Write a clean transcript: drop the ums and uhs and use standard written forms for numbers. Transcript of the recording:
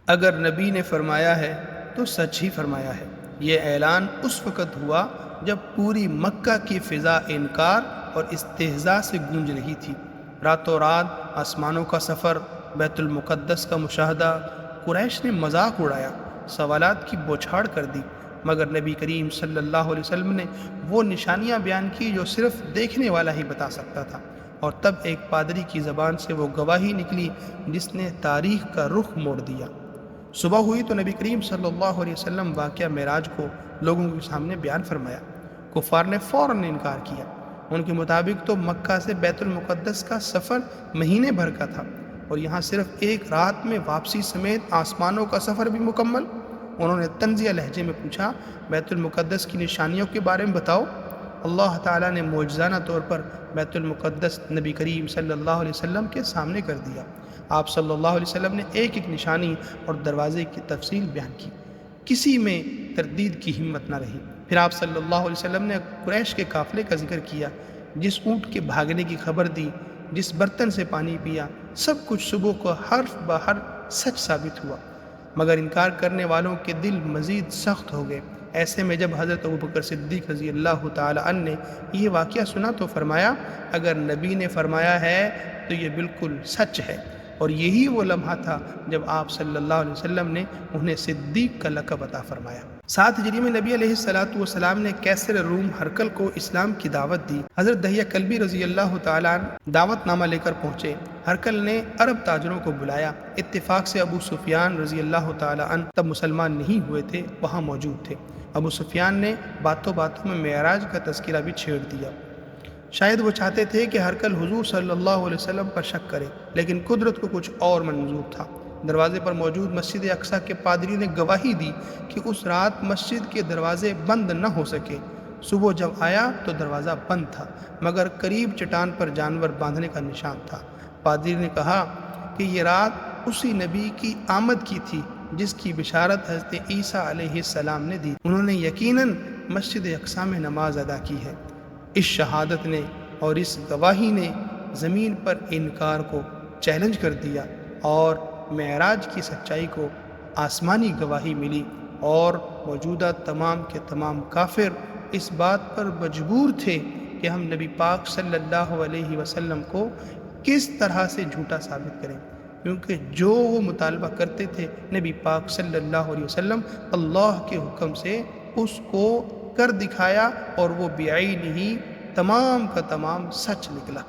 اگر نبی نے فرمایا ہے تو سچ ہی فرمایا ہے۔ یہ اعلان اس وقت ہوا جب پوری مکہ کی فضا انکار اور استہزاء سے گونج رہی تھی۔ راتوں رات آسمانوں کا سفر، بیت المقدس کا مشاہدہ، قریش نے مذاق اڑایا، سوالات کی بوچھاڑ کر دی، مگر نبی کریم صلی اللہ علیہ وسلم نے وہ نشانیاں بیان کی جو صرف دیکھنے والا ہی بتا سکتا تھا، اور تب ایک پادری کی زبان سے وہ گواہی نکلی جس نے تاریخ کا رخ موڑ دیا۔ صبح ہوئی تو نبی کریم صلی اللہ علیہ وسلم واقعہ معراج کو لوگوں کے سامنے بیان فرمایا۔ کفار نے فوراً انکار کیا۔ ان کے مطابق تو مکہ سے بیت المقدس کا سفر مہینے بھر کا تھا، اور یہاں صرف ایک رات میں واپسی سمیت آسمانوں کا سفر بھی مکمل۔ انہوں نے طنزیہ لہجے میں پوچھا، بیت المقدس کی نشانیوں کے بارے میں بتاؤ۔ اللہ تعالیٰ نے معجزانہ طور پر بیت المقدس نبی کریم صلی اللہ علیہ وسلم کے سامنے کر دیا۔ آپ صلی اللہ علیہ وسلم نے ایک ایک نشانی اور دروازے کی تفصیل بیان کی، کسی میں تردید کی ہمت نہ رہی۔ پھر آپ صلی اللہ علیہ وسلم نے قریش کے قافلے کا ذکر کیا، جس اونٹ کے بھاگنے کی خبر دی، جس برتن سے پانی پیا، سب کچھ صبح کو حرف بحرف سچ ثابت ہوا، مگر انکار کرنے والوں کے دل مزید سخت ہو گئے۔ ایسے میں جب حضرت ابوبکر صدیق رضی اللہ تعالی عنہ نے یہ واقعہ سنا تو فرمایا، اگر نبی نے فرمایا ہے تو یہ بالکل سچ ہے۔ اور یہی وہ لمحہ تھا جب آپ صلی اللہ علیہ وسلم نے انہیں صدیق کا لقب عطا فرمایا۔ 7 ہجری میں نبی علیہ السلام نے کیسر روم ہرقل کو اسلام کی دعوت دی۔ حضرت دحیہ کلبی رضی اللہ تعالیٰ عنہ دعوت نامہ لے کر پہنچے۔ ہرقل نے عرب تاجروں کو بلایا۔ اتفاق سے ابو سفیان رضی اللہ تعالیٰ عنہ تب مسلمان نہیں ہوئے تھے، وہاں موجود تھے۔ ابو سفیان نے باتوں باتوں میں معراج کا تذکرہ بھی چھیڑ دیا۔ شاید وہ چاہتے تھے کہ ہرقل حضور صلی اللہ علیہ وسلم پر شک کرے، لیکن قدرت کو کچھ اور منظور تھا۔ دروازے پر موجود مسجد اقصیٰ کے پادری نے گواہی دی کہ اس رات مسجد کے دروازے بند نہ ہو سکے۔ صبح جب آیا تو دروازہ بند تھا، مگر قریب چٹان پر جانور باندھنے کا نشان تھا۔ پادری نے کہا کہ یہ رات اسی نبی کی آمد کی تھی جس کی بشارت حضرت عیسیٰ علیہ السلام نے دی۔ انہوں نے یقیناً مسجد اقصیٰ میں نماز ادا کی ہے۔ اس شہادت نے اور اس گواہی نے زمین پر انکار کو چیلنج کر دیا، اور معراج کی سچائی کو آسمانی گواہی ملی، اور موجودہ تمام کے تمام کافر اس بات پر مجبور تھے کہ ہم نبی پاک صلی اللہ علیہ وسلم کو کس طرح سے جھوٹا ثابت کریں، کیونکہ جو وہ مطالبہ کرتے تھے نبی پاک صلی اللہ علیہ وسلم اللہ کے حکم سے اس کو کر دکھایا، اور وہ بعینہ ہی تمام کا تمام سچ نکلا۔